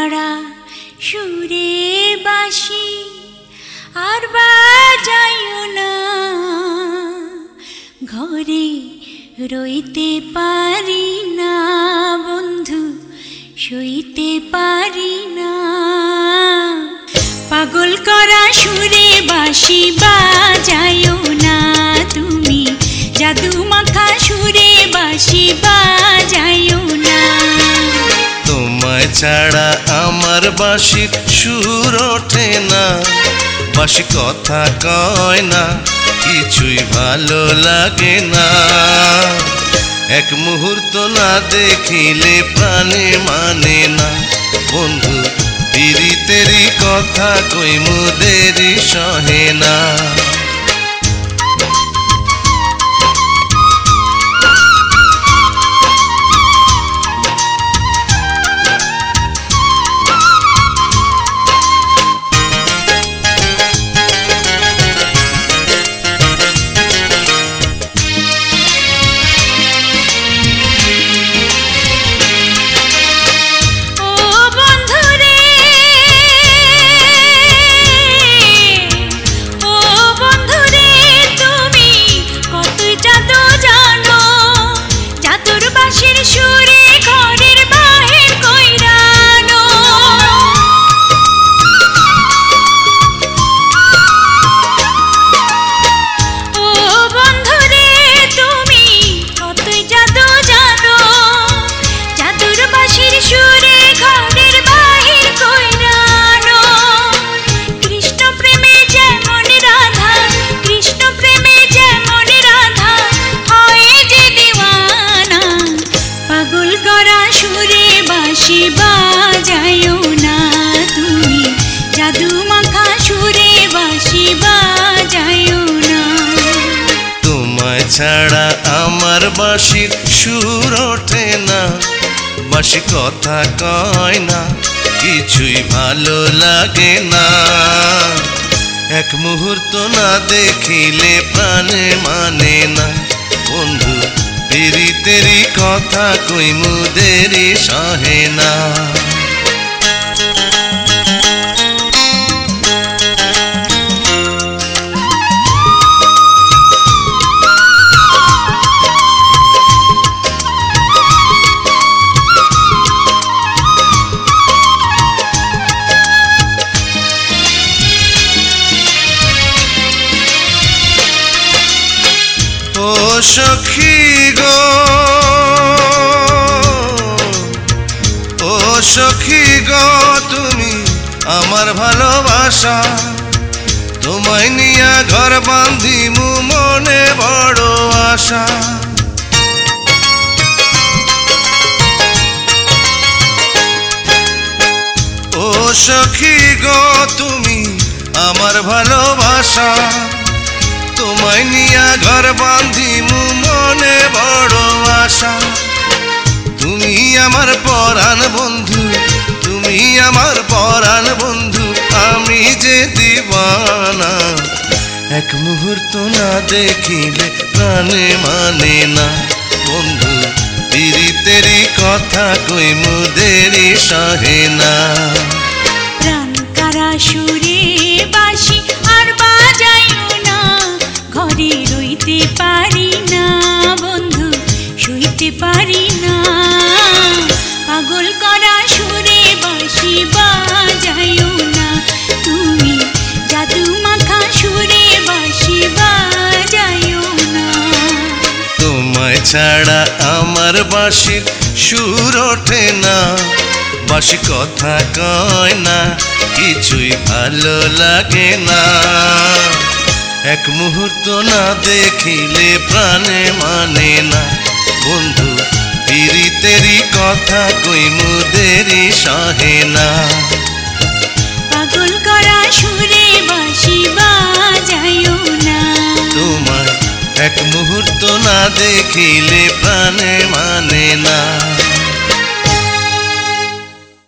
কারা সুরে বাঁশি আর বাজাইও না, ঘরে রইতে পারি না বন্ধু, সইতে পারি না। পাগল করা সুরে বাঁশি বাজাইও না তুমি, জাদু মাখা সুরে বাঁশি বাজাইও না। তোমায় ছাড়া আমার বাঁশির সুর ওঠে না, বাঁশি কথা কয় না, কিছুই ভালো লাগে না। এক মুহূর্ত না দেখিলে প্রাণে মানে না বন্ধু, পিরিতেরি কথা কইমু দেরি সহে না। বাজাইও না তুমি, জাদু মাখা সুরে বাঁশি বাজাইও না। তোমায় ছাড়া আমার বাঁশির সুর ওঠে না, বাঁশি কথা কয় না, কিছুই ভালো লাগে না। এক মুহূর্ত না দেখিলে প্রাণে মানে না বন্ধু, পিরিতেরি কথা কইমু দেরি সহে না। ও সখী গো, ও সখী গো, তুমি আমার ভালোবাসা, তোমায় নিয়া ঘর বাঁধিমু মনে বড় আশা। ও সখী গো, তুমি আমার ভালোবাসা, তোমায় নিয়া ঘর বাঁধিমু মনে বড় আশা। তুমি আমার পরাণ বন্ধু, তুমি আমার পরাণ বন্ধু, আমি যে দিবানা। এক মুহূর্ত না দেখিলে প্রাণে মানে না বন্ধু, পিরিতেরি কথা কইমু দেরি সহে না। প্রাণ কারা সুরে বাঁশি আর বাজাইও না, ঘরে রইতে পারি না বন্ধু, সইতে পারি না। পাগল করা সুরে বাঁশি বাজাইও না তুমি, জাদু মাখা সুরে বাঁশি বাজাইও না। তোমায় ছাড়া আমার বাঁশির সুর ওঠে না, বাঁশি কথা কয় না, কিছুই ভালো লাগে না। এক মুহূর্ত না দেখিলে প্রাণে মানে না বন্ধু, পিরিতেরি কথা কইমু দেরি সহে না। পাগল করা সুরে বাঁশি বাজাইও না, তোমায় এক মুহূর্ত না দেখিলে প্রাণে মানে না।